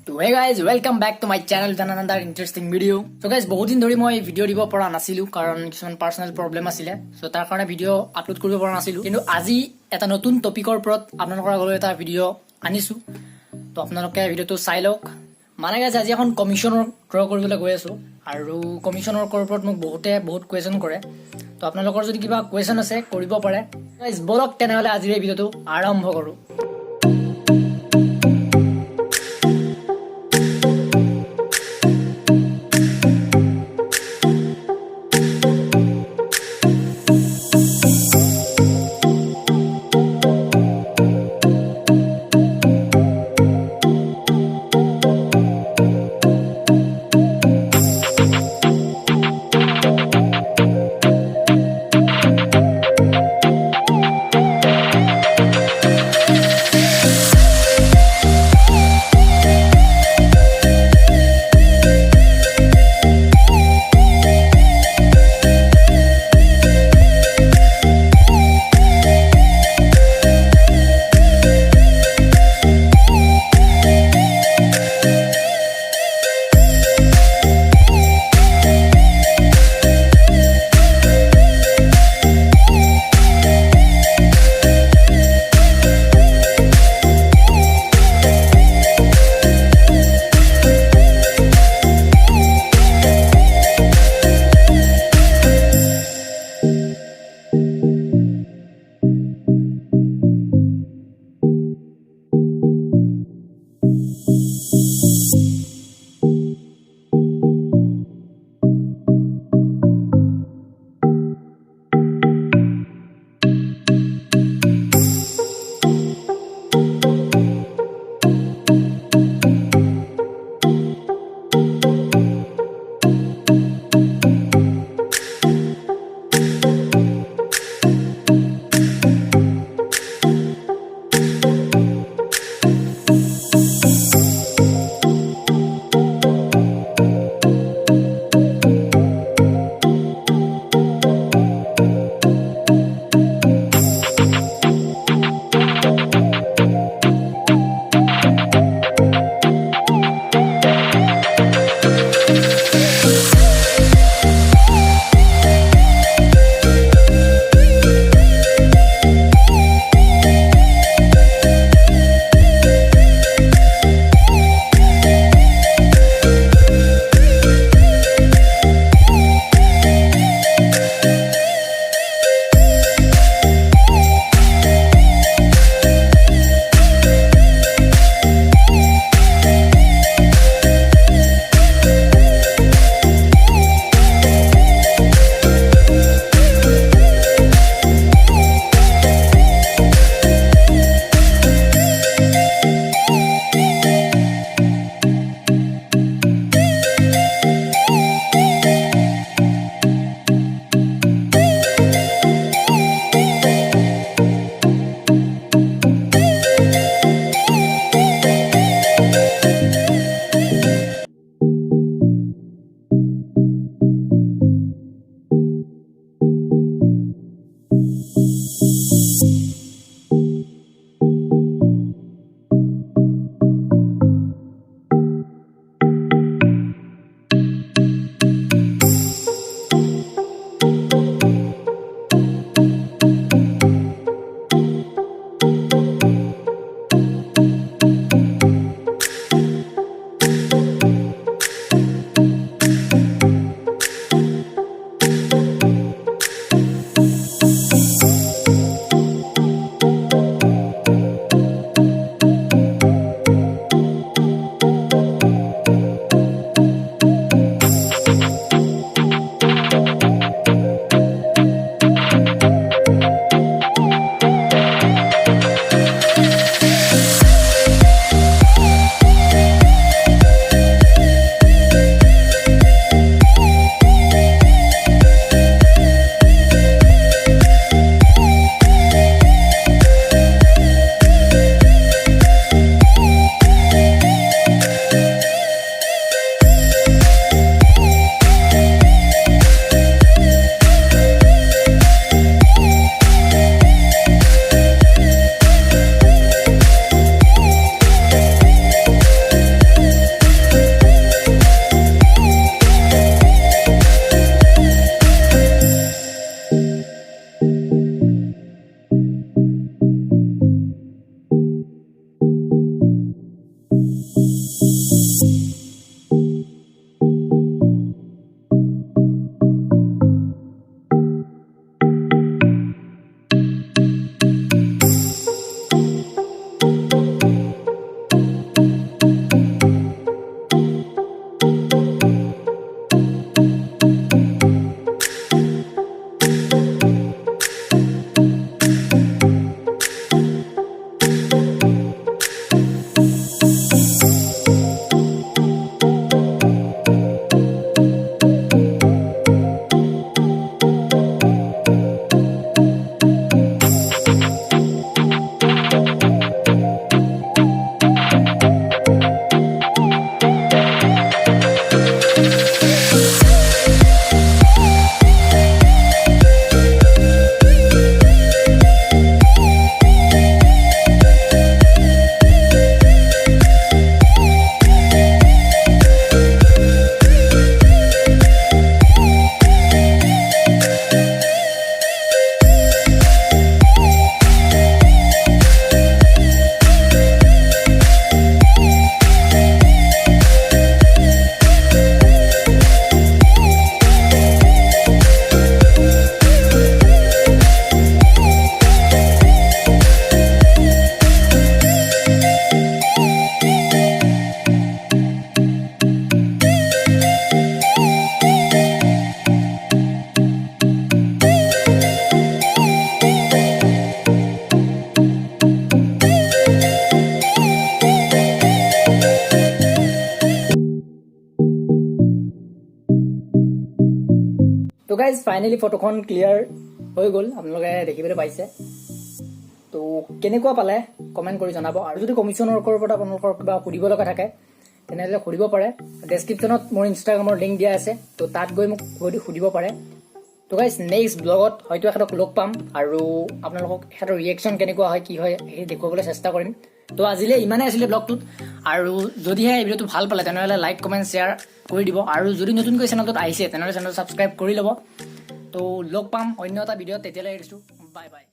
So hey guys, welcome back to my channel with another interesting video. So guys, বহুত দিন ধৰি মই video দিব পৰা নাছিলো কাৰণ কিছুমান পাৰ্সোনাল প্ৰবলেম আছিলে। সো তাৰ কাৰণে ভিডিও আপলোড কৰিব পৰা নাছিলো। কিন্তু আজি এটা নতুন টপিকৰ ওপৰত আপোনালোকৰ আগলৈ এটা ভিডিও আনিছো। তো আপোনালোকে ভিডিওটো চাই লওক। মানে গাইজ আজি এখন কমিশনৰ ড্ৰ কৰিবলৈ গৈ আছো আৰু কমিশনৰ ওপৰত মোক বহুত কোৱেশ্চন কৰে। তো আপোনালোকৰ যদি কিবা কোৱেশ্চন আছে কৰিব পাৰে। গাইজ বলক তেনেহলে আজিৰ এই ভিডিওটো আৰম্ভ কৰো। তো গাইজ ফাইনেলি ফটোখন ক্লিয়াৰ হৈ গ'ল, আপোনালোকে দেখিবলৈ পাইছে। তো কেনেকুৱা পালে কমেণ্ট কৰি জনাব। আৰু যদি কমিশ্যনৰ ওপৰত আপোনালোকৰ কিবা সুধিব লগা থাকে তেনেহ'লে সুধিব পাৰে। ডেছক্ৰিপশ্যনত মোৰ ইনষ্টাগ্ৰামৰ লিংক দিয়া আছে, তো তাত গৈ মোক সুধিব পাৰে। তো গাইজ নেক্সট ব্লগত হয়তো এখেতক লগ পাম আৰু আপোনালোকক এখেতৰ ৰিয়েকশ্যন কেনেকুৱা হয় কি হয় সেই দেখুৱাবলৈ চেষ্টা কৰিম। তো আজিলৈ ইমানেই আছিলে ব্লগটোত। আৰু যদিহে এই ভিডিঅ'টো ভাল পালে তেনেহ'লে লাইক কমেণ্ট শ্বেয়াৰ কৰি দিব। আৰু যদি নতুনকৈ চেনেলটোত আহিছে তেনেহ'লে চেনেলটো ছাবস্ক্ৰাইব কৰি ল'ব। তো লগ পাম অন্য এটা ভিডিঅ'ত, তেতিয়ালৈ এৰিছোঁ, বাই বাই।